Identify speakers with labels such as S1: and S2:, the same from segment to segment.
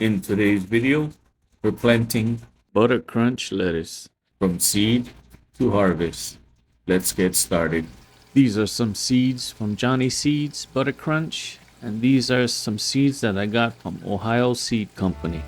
S1: In today's video, we're planting butter crunch lettuce from seed to harvest. Let's get started. These are some seeds from Johnny Seeds Butter Crunch, and these are some seeds that I got from Ohio Seed Company.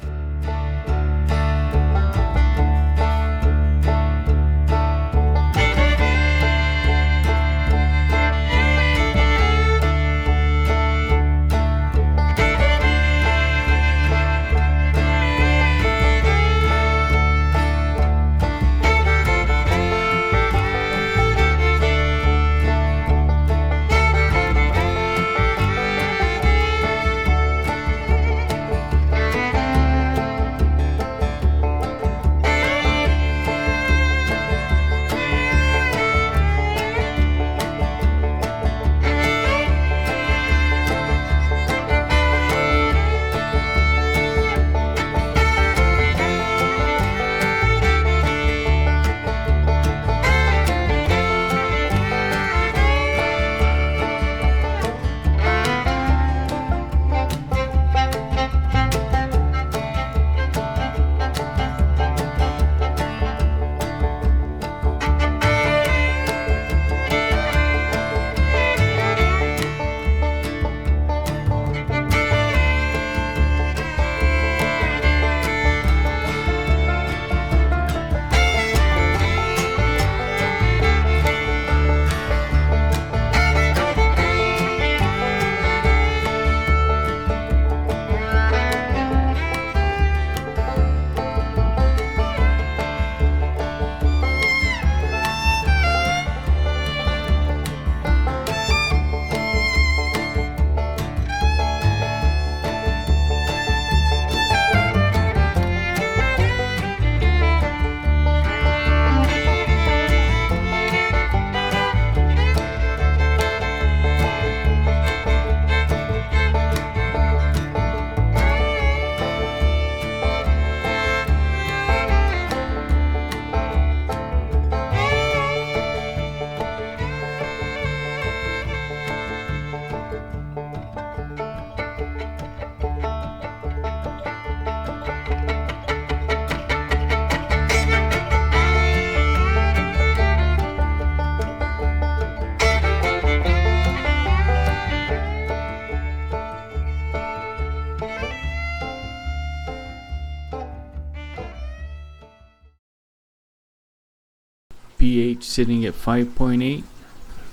S1: pH sitting at 5.8,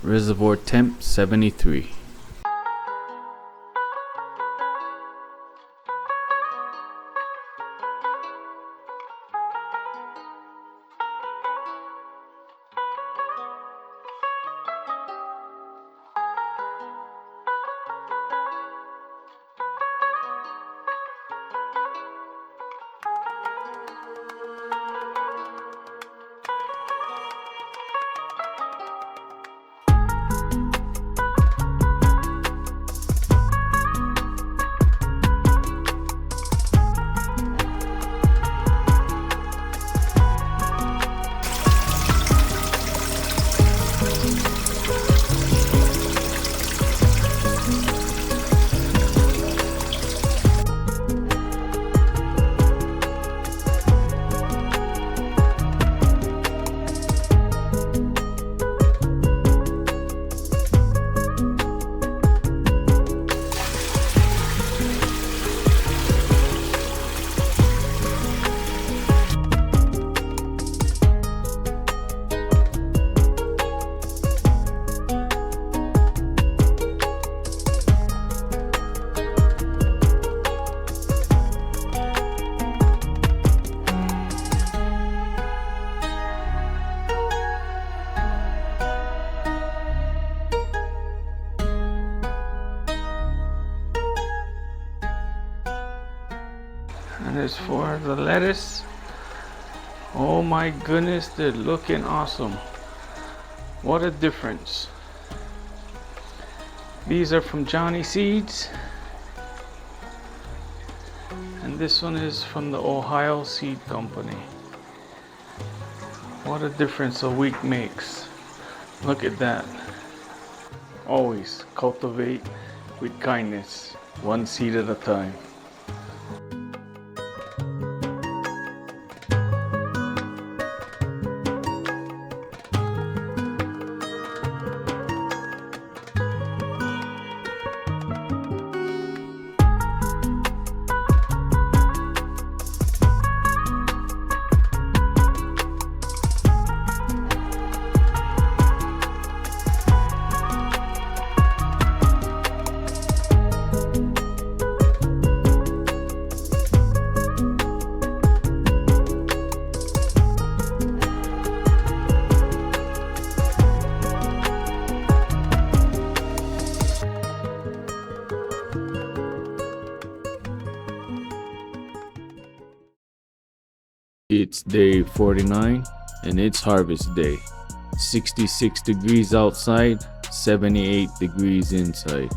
S1: reservoir temp 73. And as for the lettuce, oh my goodness, they're looking awesome. What a difference. These are from Johnny Seeds, and this one is from the Ohio Seed Company. What a difference a week makes. Look at that. Always cultivate with kindness, one seed at a time. It's day 49 and it's harvest day. 66 degrees outside, 78 degrees inside.